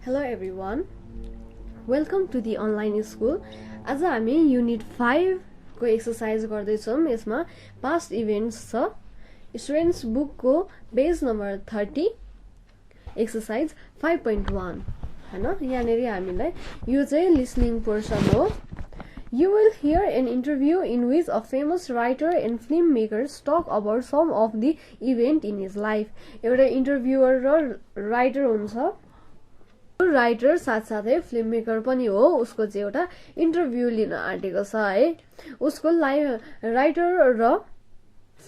Hello everyone, welcome to the online school. आज हामी unit 5 को एक्सरसाइज गर्दैछौं। यसमा पास्ट इभेन्ट्स छ। स्टुडेन्ट्स बुक को पेज नम्बर 30 एक्सरसाइज 5.1 हैन। यहाँनेरि हामीलाई यो चाहिँ लिसनिङ पोर्सन हो। You will hear an interview in which a famous writer and filmmaker talk about some of the event in his life. एउटा इन्टरभ्युअर र राइटर हुन्छ। राइटर साथसाथै फिल्म मेकर पनि हो। उसको चाहिँ एउटा इन्टरभ्यु लिन आँटेको छ है। उसको राइटर र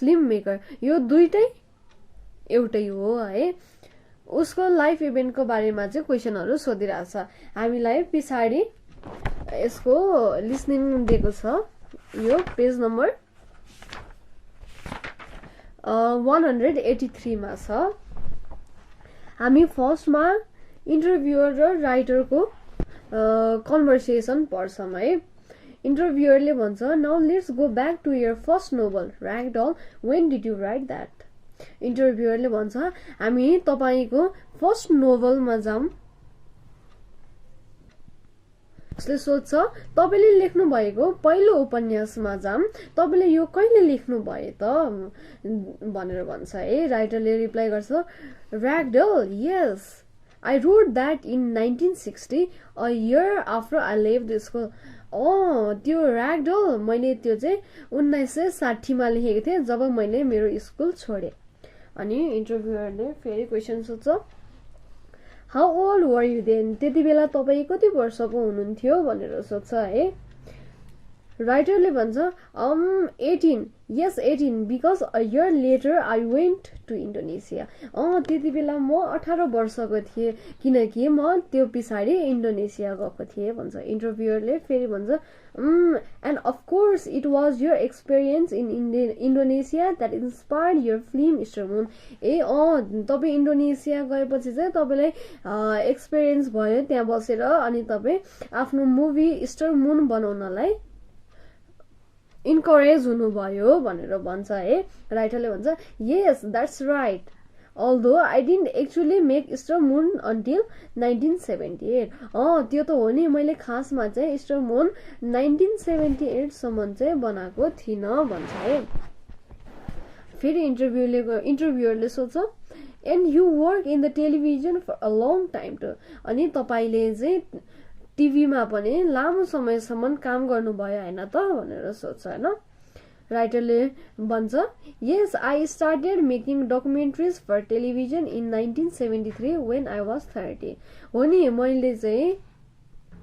फिल्म मेकर यो दुईटै एउटै हो है। उसको लाइफ इभेन्टको बारेमा चाहिँ क्वेशनहरु सोधिरहेछ। हामीलाई पछाडी यसको लिसनिङ दिएको छ। यो पेज नम्बर 183 मा छ। हामी फर्स्टमा इन्टरभ्युअर र राइटरको कन्भर्सेसन पढ्छौं है। इन्टरभ्युअरले भन्छ, now let's go back to your first novel ragdoll, when did you write that? इन्टरभ्युअरले भन्छ, हामी तपाईको फर्स्ट नोभलमा जाम। उसले सोध्छ, तपाईले लेख्नु भएको पहिलो उपन्यासमा जाम, तपाईले यो कहिले लेख्नु भए त भनेर भन्छ है। राइटरले रिप्लाई गर्छ, र्यागडल, यस, I wrote that in 1960, a year after I left school. त्यो र्यागडल मैले त्यो चाहिँ 1960 मा लेखेको थिएँ जब मैले मेरो स्कुल छोडे। अनि इन्टरभ्युअरले फेरि क्वेशन सोध्छ, How old were you then? त्यति बेला तपाई कति वर्षको हुनुहुन्थ्यो भनेर सोध्छ है। राइटरले भन्छ, 18. Yes, 18, because a year later I went to Indonesia. त्यति बेला म 18 वर्षको थिएँ किनकि म त्यो पछाडी इन्डोनेसिया गएको थिएँ भन्छ। इन्टरभ्युअरले फेरि भन्छ, and of course it was your experience in Indonesia that inspired your film Mr. Moon. तपाई इन्डोनेसिया गएपछि चाहिँ तपाईलाई एक्सपिरियन्स भयो त्यहाँ बसेर, अनि तपाई आफ्नो मुभी स्टार मुन बनाउनलाई इन्करेज हुनुभयो भनेर भन्छ है। राइटरले भन्छ, yes, that's right, although I didn't actually make Star Moon until 1978. त्यो त हो नि, मैले खासमा चाहिँ स्टार मुन 1978 सम्म चाहिँ बनाएको थिइन भन्छ है। फेरि इन्टरभ्युअरले सोध्छ, and you work in the television for a long time too. अनि तपाईले चाहिँ टिभीमा पनि लामो समयसम्म काम गर्नुभयो हैन त भनेर सोध्छ हैन। राइटरले भन्छ, yes, I started making documentaries for television in 1973 when I was 30. हो नि, मैले चाहिँ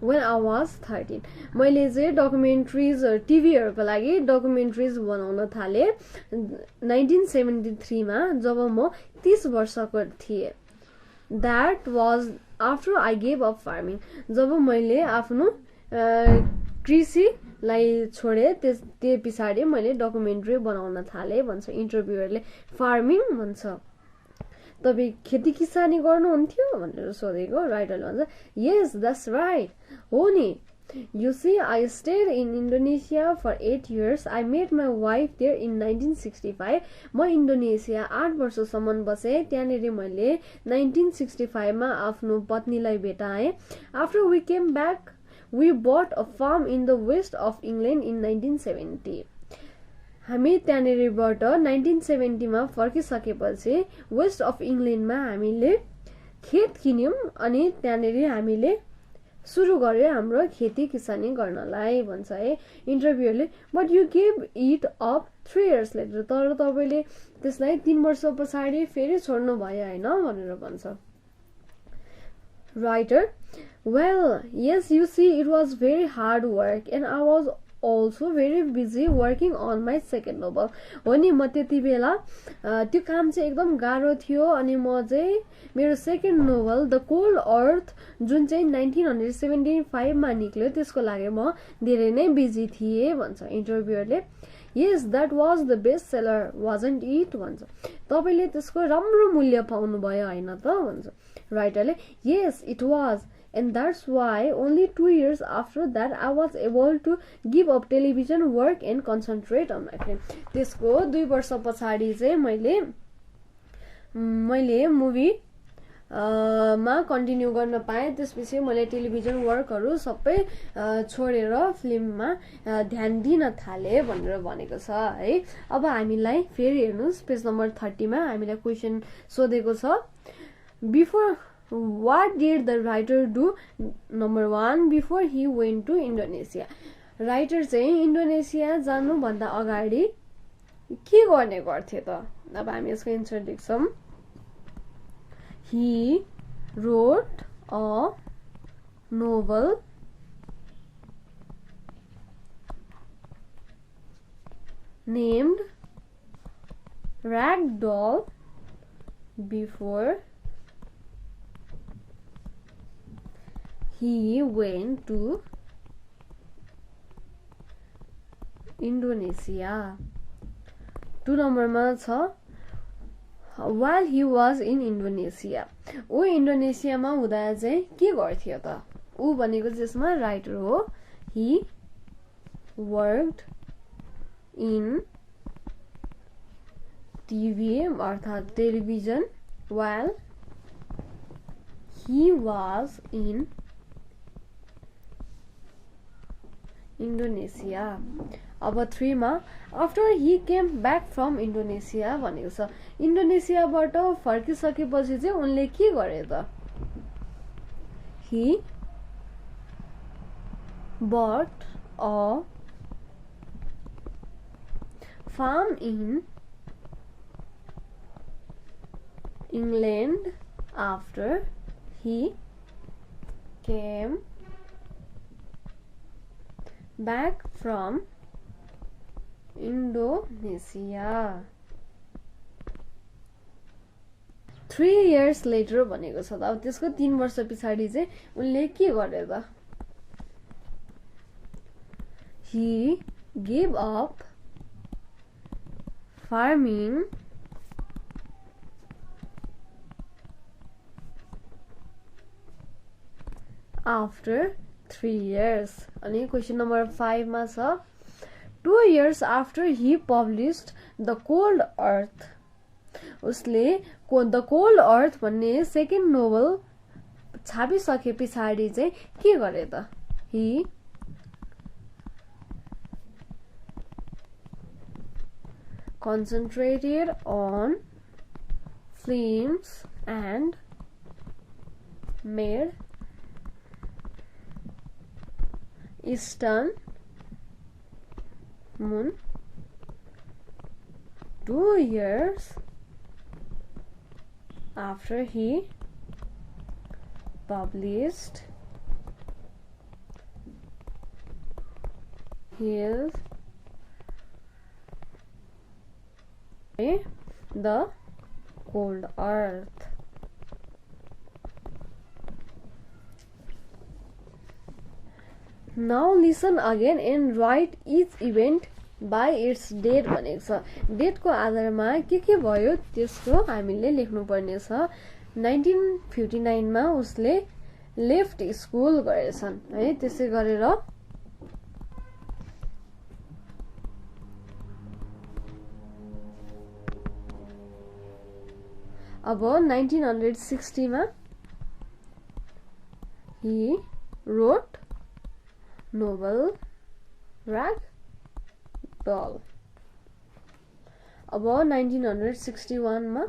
when I was 13 मैले चाहिँ डकुमेन्ट्रीज टिभीहरुको लागि डकुमेन्ट्रीज बनाउन थाले 1973 मा जब म 30 वर्षको थिएँ। That was after I gave up farming. जब मैले आफ्नो कृषिलाई छोडे त्यो पछाडी मैले डकुमेन्ट्री बनाउन थाले भन्छ। इन्टरभ्युअरले फार्मिङ भन्छ, तपाई खेती किसानी गर्नुहुन्थ्यो भनेर सोधेको। राइटरले भन्छ, yes, that's right, हो नि। You see, I stayed in Indonesia for 8 years. I met my wife there in 1965. म इन्डोनेसिया 8 वर्षसम्म बसे। त्यहाँनेरि मैले 1965 मा आफ्नो पत्नीलाई भेटाएँ। After we came back, we bought a farm in the west of England in 1970. हामी त्यहाँनेरिबाट 1970 मा फर्किसकेपछि वेस्ट अफ इङ्ल्यान्डमा हामीले खेत किन्यौं अनि त्यहाँनेरि हामीले सुरु गर्यो हाम्रो खेती किसानी गर्नलाई भन्छ है। इन्टरभ्युअरले, but you give it up 3 years later. तर तपाईले त्यसलाई 3 वर्ष पछाडी फेरि छोड्नु भयो हैन भनेर भन्छ। Writer, well, yes, you see, it was very hard work and I was also very busy working on my second novel. हो नि, म त्यति बेला त्यो काम चाहिँ एकदम गाह्रो थियो अनि म चाहिँ मेरो सेकेन्ड नोभल द कोल्ड अर्थ जुन चाहिँ 1975 मा निक्ल्यो त्यसको लागि म धेरै नै बिजी थिएँ भन्छ। इन्टरभ्युअरले, yes, that was the best seller, wasn't it? भन्छ। तपाईले त्यसको राम्रो मूल्य पाउनु भयो हैन त भन्छ। राइटरले, yes, it was, and that's why only 2 years after that I was able to give up television work and concentrate on my film. त्यसको 2 वर्ष पछाडी चाहिँ मैले मुभी मा कन्टिन्यू गर्न पाएँ। त्यसपछि मैले टेलिभिजन वर्कहरू सबै छोडेर फिल्ममा ध्यान दिन थालेँ भनेर भनेको छ है। अब हामीलाई फेरि हेर्नुहोस् पेज नम्बर 30 मा हामीलाई क्वेसन सोधेको छ। Before what did the writer do? Number 1 before he went to Indonesia. Writer चाहिँ इन्डोनेसिया जानुभन्दा अगाडि के गर्ने गर्थे त? अब हामी यसको एन्सर लेख्छौँ। He wrote a novel named Ragdoll before he went to Indonesia. 2 नम्बरमा छ while he was in Indonesia. ऊ इन्डोनेसियामा हुँदा चाहिँ के गर्थ्यो त? ऊ भनेको चाहिँ यसमा राइटर हो। He worked in TV अर्थात् television while he was in Indonesia. अब 3 मा after he came back from Indonesia भनेको छ। इन्डोनेसियाबाट फर्किसकेपछि चाहिँ उनले के गरे त? He bought a farm in England after he came back from Indonesia. 3 years later भनेको छ। अब त्यसको 3 वर्ष पछाडि चाहिँ उनले के गरे त? He gave up farming after 3 years. अनि क्वेशन नम्बर 5 मा छ 2 years after he published The Cold Earth. उसले The Cold Earth भन्ने सेकेन्ड नोभल छापिसके पछाडि चाहिँ के गरे त? He concentrated on films and made Eastern Moon. 2 years after he published his The Cold Earth. Now listen again and write each event by its date भनेको छ। डेटको आधारमा के भयो त्यसको हामीले लेख्नु पर्ने छ। 1959 मा उसले लेफ्ट स्कुल गरेछन् है। त्यसै गरेर अब 1960 मा he wrote novel Ragdoll. अब 1961 मा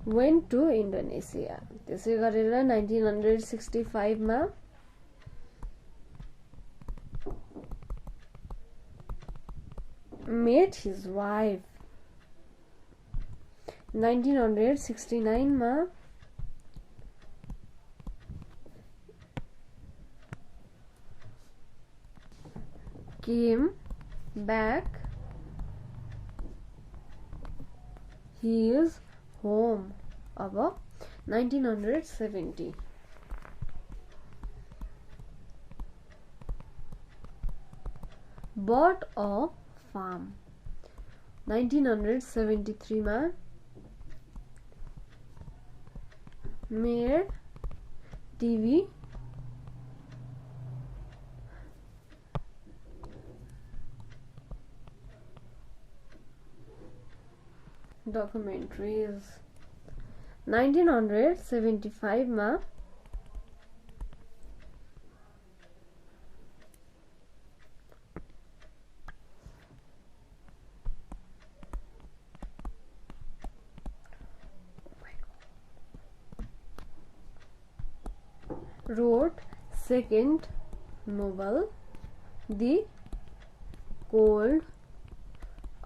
went to Indonesia. त्यसै गरेर 1965 मा met his wife. 1969 मा came back his home. अब 1970 bought a farm. 1973 मा made TV documentaries 1975 मा wrote second novel The Cold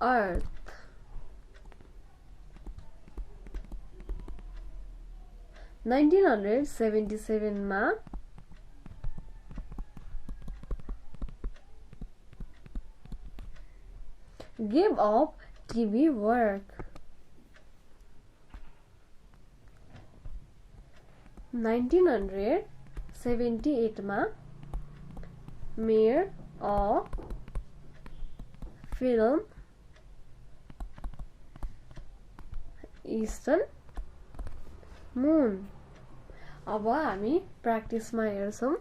Earth. 1977 मा gave up TV work. 1978 मा made a film Eastern Moon. अब हामी प्र्याक्टिसमा हेर्छौं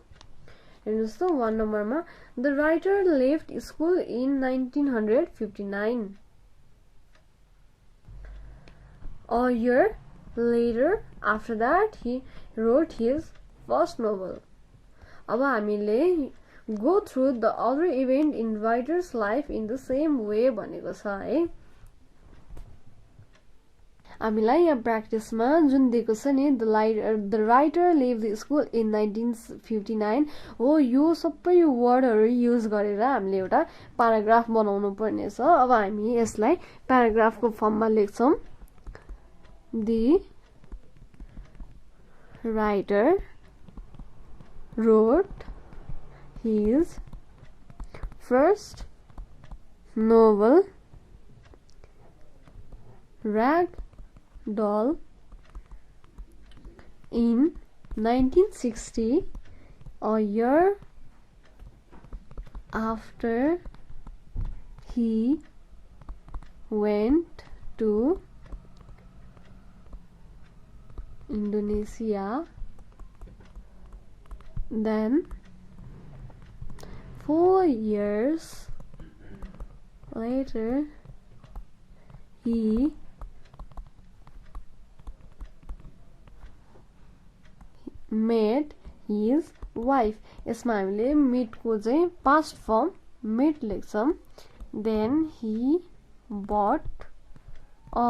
हेर्नुस् त 1 नम्बरमा the writer left school in 1959. A year later after that he wrote his first novel. अब हामीले go through the other event in writer's life in the same way भनेको छ है हामीलाई यहाँ प्र्याक्टिसमा जुन दिएको छ नि the writer left the school in 1959 हो यो सबै वर्डहरु युज गरेर हामीले एउटा प्याराग्राफ बनाउनु पर्ने छ अब हामी यसलाई प्याराग्राफको फर्ममा लेख्छौं the writer wrote his first novel Ragdoll in 1960, a year after he went to Indonesia. Then 4 years later he met his wife. यसमा हामीले meet को चाहिँ past form meet लेख्छौं then he bought a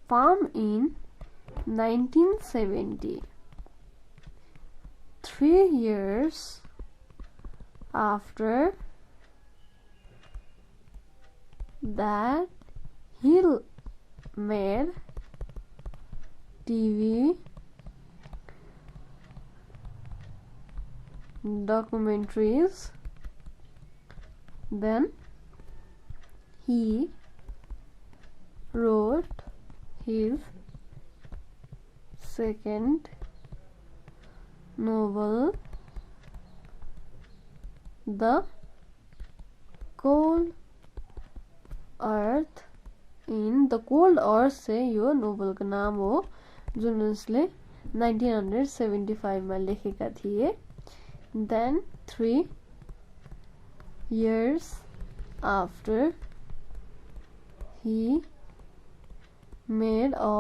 farm in 1970. 3 years after that he made TV documentaries. Then he wrote his second novel The Cold Earth in The Cold Earth चाहिँ यो नोभलको नाम हो जुन उसले 1975 मा लेखेका थिए then 3 years after he made a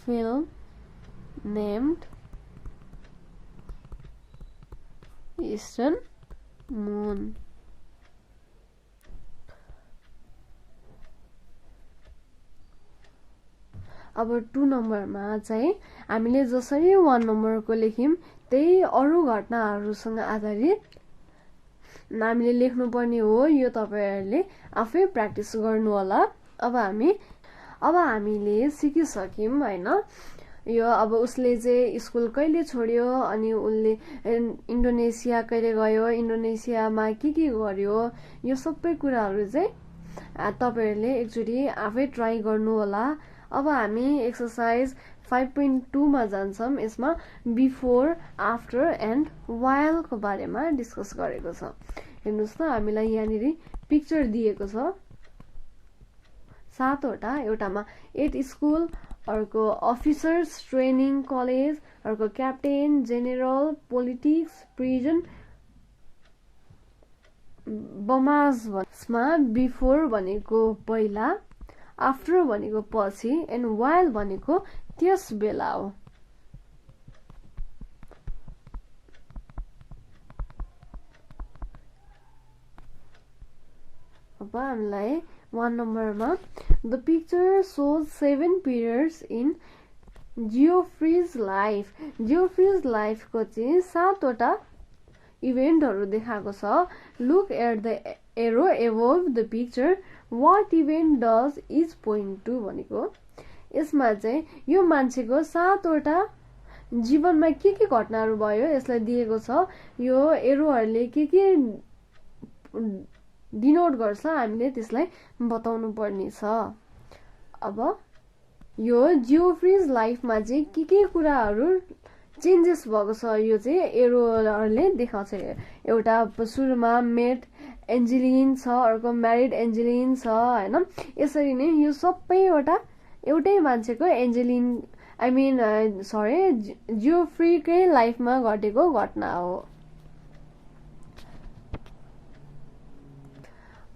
film named Eastern Moon. अब 2 नम्बरमा चाहिँ हामीले जसरी 1 नम्बरको लेख्यौं त्यही अरु घटनाहरुसँग आधारित हामीले लेख्नु पर्ने हो यो तपाईहरुले आफै प्र्याक्टिस गर्नु होला अब हामीले सिकिसक्यौं हैन यो अब उसले चाहिँ स्कुल कहिले छोड्यो अनि उनले इन्डोनेसिया कहिले गयो इन्डोनेसियामा के गर्यो यो सबै कुराहरु चाहिँ तपाईहरुले एकचोटी आफै ट्राई गर्नु होला अब हामी एक्सरसाइज 5.2 मा जान्छौं यसमा बिफोर आफ्टर एन्ड व्हाइल को बारेमा डिस्कस गरेको छ हेर्नुस् त हामीलाई यहाँनिर पिक्चर दिएको छ 7 वटा एउटामा 8 स्कुल अर्को अफिसर्स ट्रेनिङ कलेज अर्को क्याप्टेन जेनेरल पोलिटिक्स प्रिजन बमाजमा बिफोर भनेको पहिला, आफ्टर भनेको पछि, एन्ड व्हाइल भनेको त्यस बेला हो। अब हामीलाई 1 नम्बरमा the picture shows 7 periods in 𝘄𝗶𝗃's life. 𝘄𝗶𝗃's लाइफको चाहिँ 7 वटा इभेन्टहरू देखाएको छ। Look at the arrow above the picture, what event does is point to भनेको। यसमा चाहिँ यो मान्छेको 7 वटा जीवनमा के घटनाहरू भयो यसलाई दिएको छ। यो एरोहरूले के डिनोट गर्छ हामीले त्यसलाई बताउनु पर्ने छ। अब यो 𝘄𝗶𝗃's लाइफमा चाहिँ के कुराहरू चेन्जेस भएको छ यो चाहिँ एरोहरूले देखाउँछ। एउटा सुरुमा मेट एन्जेलिन छ, अर्को म्यारिड एन्जेलिन छ हैन। यसरी नै यो सबैवटा एउटै मान्छेको एन्जेलिन 𝘄𝗶𝗃कै लाइफमा घटेको घटना हो।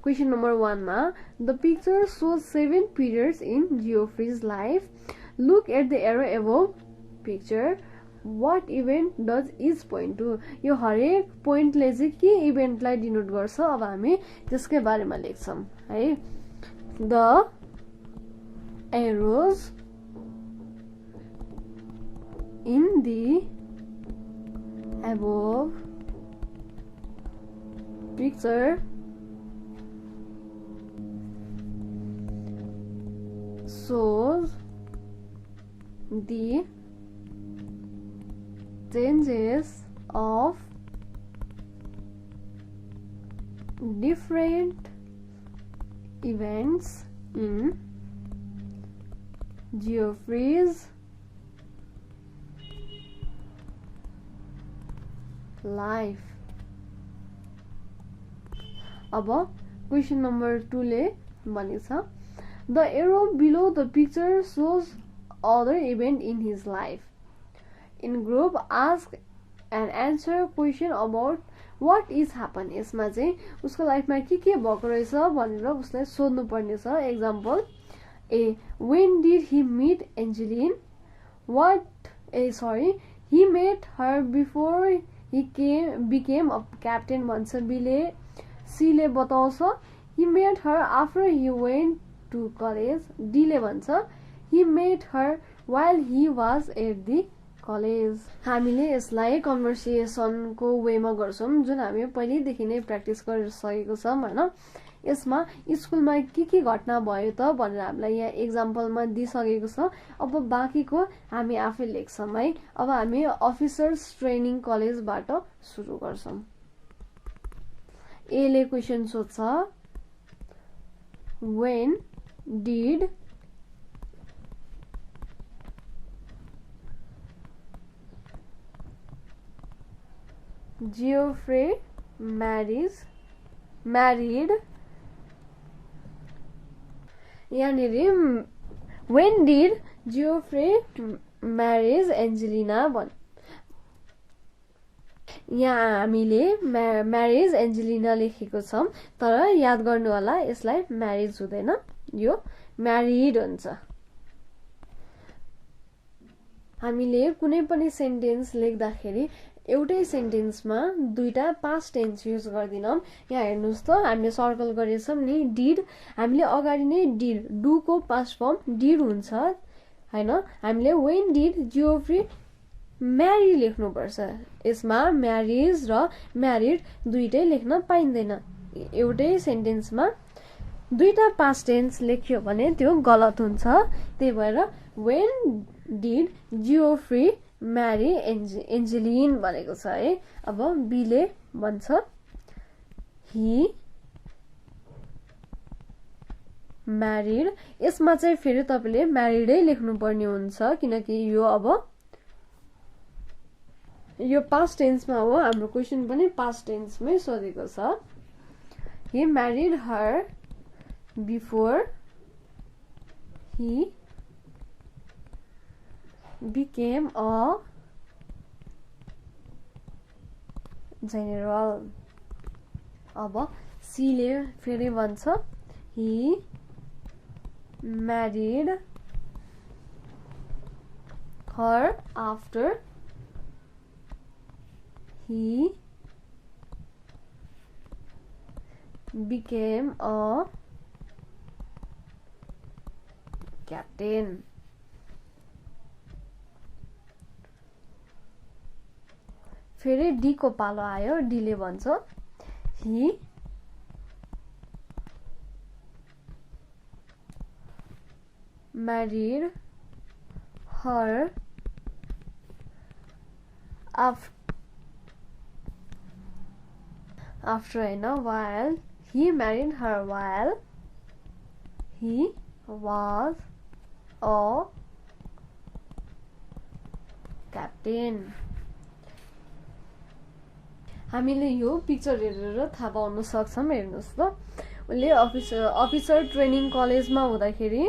क्वेशन नम्बर 1 मा the picture shows 7 periods in 𝘄𝗶𝗃's life. Look at the arrow above picture, what event does is point to. यो हरेक पोइन्टले चाहिँ के इभेन्टलाई डिनोट गर्छ अब हामी त्यसकै बारेमा लेख्छौं है। The arrows in the above picture shows the changes of different events in 𝘄𝗶𝗃's life। अब क्वेशन नम्बर 2 ले भनेको छ The arrow below the picture shows other event in his life. In group, ask and answer question about what is happen। यसमा चाहिँ उसको लाइफमा के भएको रहेछ भनेर उसलाई सोध्नु पर्ने छ। Example A when did he meet Angeline? He met her before he became a captain भन्छ बीले। सी ले बताउँछ he met her after he went to college। D ले भन्छ he met her while he was at the college। हामीले यसलाई कन्भर्सेसनको वेमा गर्छौं जुन हामी पहिलेदेखि नै प्र्याक्टिस गरिसकेको छौं हैन। यसमा स्कुलमा के घटना भयो त भनेर हामीलाई यहाँ एक्जाम्पलमा दिइसकेको छ। अब बाँकीको हामी आफै लेख्छौं है। अब हामी अफिसर्स ट्रेनिङ कलेजबाट सुरु गर्छौं। ए ले क्वेशन सोध्छ when did 𝘄𝗶𝗃 married यहाँनिर when did 𝘄𝗶𝗃 marries एन्जेलिना भन्। यहाँ हामीले म्यारेज एन्जेलिना लेखेको छौं तर याद गर्नु होला यसलाई म्यारेज हुँदैन यो म्यारिड हुन्छ। हामीले कुनै पनि सेन्टेन्स लेख्दाखेरि एउटै सेन्टेन्समा दुईटा पास्ट टेन्स युज गर्दिनौं। यहाँ हेर्नुस् त हामीले सर्कल गरेछौं नि डिड, हामीले अगाडि नै डिड डु को पास्ट फर्म डिड हुन्छ हैन। हामीले when did 𝘄𝗶𝗃 म्यारी लेख्नु पर्छ। यसमा म्यारिज र म्यारिड दुईटै लेख्न पाइँदैन। एउटै सेन्टेन्समा दुईटा पास्ट टेन्स लेख्यो भने त्यो गलत हुन्छ। त्यही भएर when did 𝘄𝗶𝗃 marry एन्जेलिन भनेको छ है। अब बी ले भन्छ he married। यसमा चाहिँ फेरि तपाईले म्यारिडै लेख्नु पर्ने हुन्छ किनकि यो अब यो पास्ट टेन्समा हो। हाम्रो क्वेशन पनि पास्ट टेन्समै सोधेको छ। he married her before he became a general। अब सी ले फेरि भन्छ he married her after he became a captain. फेरि डी को पालो आयो डी ले भन्छ he married her after while he married her while he was a captain. हामीले यो पिक्चर हेरेर थाहा पाउन सक्छौं हेर्नुस् त उले अफिसर ट्रेनिङ कलेजमा हुँदाखेरि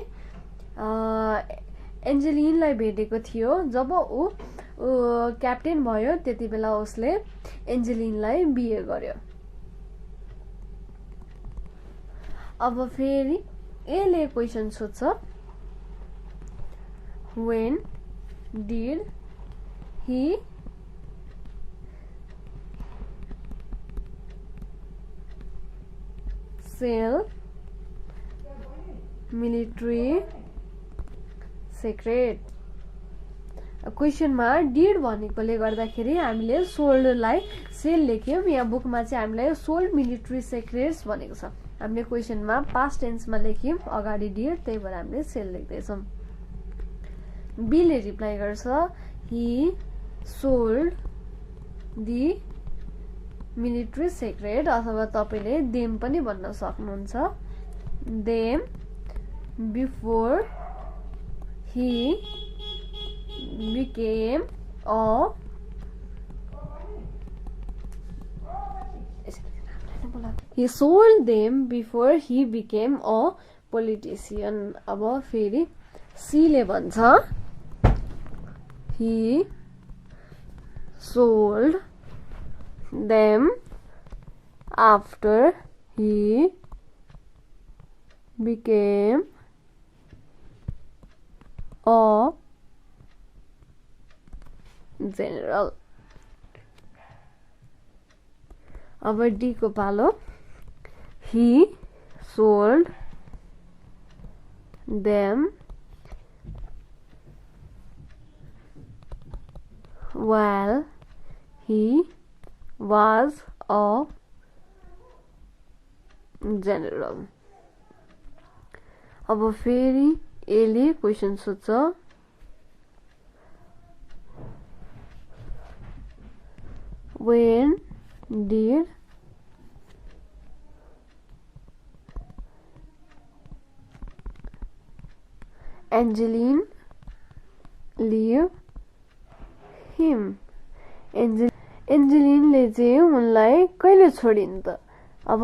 एन्जेलिनलाई भेटेको थियो जब ऊ क्याप्टेन भयो त्यतिबेला उसले एन्जेलिनलाई बिहे गर्यो अब फेरि एले क्वेशन सोध्छ when did he sell military secret क्वेशनमा डिड भनेकोले गर्दाखेरि हामीले सोल्ड लाई सेल लेख्यौं यहाँ बुकमा चाहिँ हामीलाई सोल्ड मिलिट्री सेक्रेट्स भनेको छ हामीले क्वेशनमा पास्ट टेन्समा लेख्यौं अगाडि डिड त्यही भएर हामीले सेल लेख्दै छौं बी ले रिप्लाई गर्छ he sold the military secret अथवा तपाईले them पनि भन्न सक्नुहुन्छ them before he became a he sold them before he became a politician. अब फेरि सी ले भन्छ he sold them after he became a general. अब डी को पालो he sold them while he was a general. अब फेरि एले क्वेशन सोध्छ when did Angeline leave him? एन्जेलिनले चाहिँ उनलाई कहिले छोडिन् त अब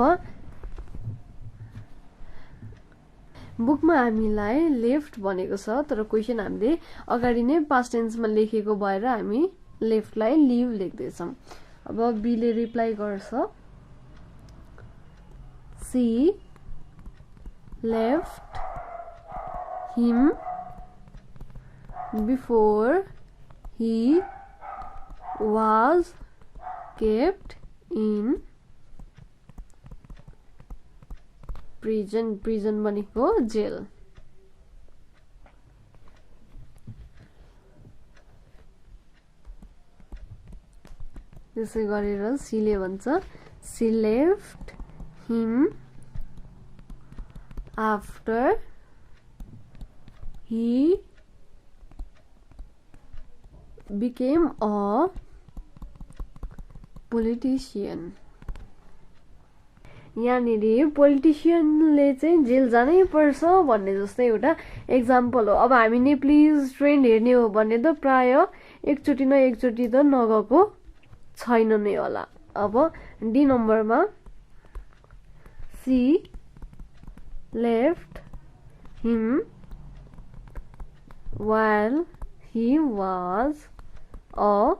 बुकमा हामीलाई लेफ्ट भनेको छ तर क्वेशन हामीले अगाडि नै पास्ट टेन्समा लेखेको भएर हामी लेफ्टलाई लिभ लेख्दै छौं अब बी ले रिप्लाई गर्छ C left him before he was kept in prison भनेको जेल त्यसै गरेर सी ले भन्छ she left him after he became a politician. यहाँनिर पोलिटिशियनले चाहिँ जेल जानै पर्छ भन्ने जस्तै एउटा एक्जाम्पल हो अब हामी नेपालीज ट्रेन्ड हेर्ने हो भने त प्राय एकचोटी न एकचोटी त नगएको छैन नै होला अब डी नम्बरमा C left him while he was a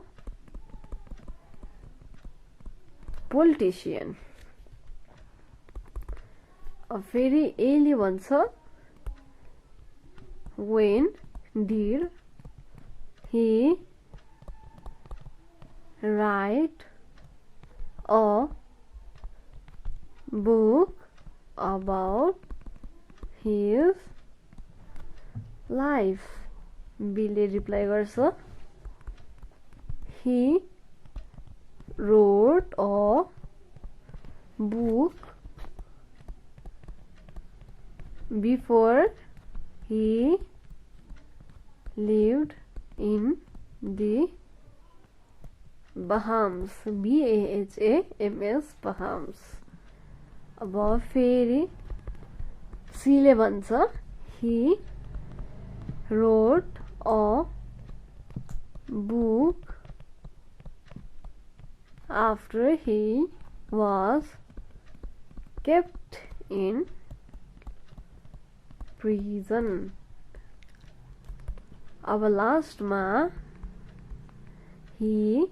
politician. फेरि एले भन्छ when did he write a book about his life? बीले रिप्लाई गर्छ he wrote a book before he lived in the Bahamas. BAHAMS Bahamas. अब फेरि सीले भन्छ he wrote a book after he was kept in prison. अब लास्टमा he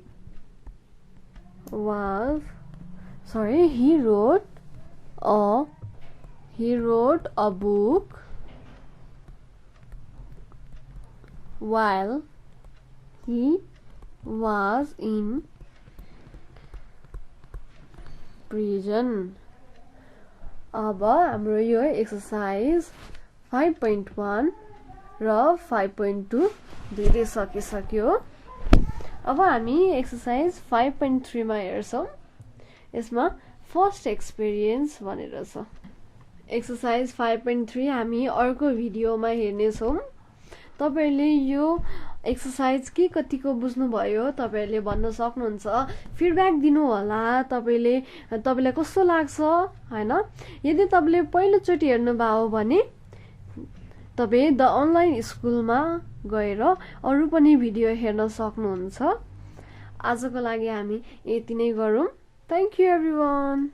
wrote a book while he was in prison. अब हाम्रो यो exercise 5.1 र 5.2 दुईटै सकिसक्यो। अब हामी एक्सरसाइज 5.3 मा हेर्छौं। यसमा फर्स्ट एक्सपिरियन्स भनेर छ। एक्सरसाइज 5.3 हामी अर्को भिडियोमा हेर्ने छौं। तपाईहरुले यो एक्सरसाइज के कतिको बुझ्नु भयो तपाईहरुले भन्न सक्नुहुन्छ। फिडब्याक दिनु होला। तपाईलाई कस्तो लाग्छ हैन। यदि तपाईले पहिलो चोटी हेर्नु भयो भने तपाई द अनलाइन स्कुलमा गएर अरु पनि भिडियो हेर्न सक्नुहुन्छ। आजको लागि हामी यति नै गरौं। Thank you everyone.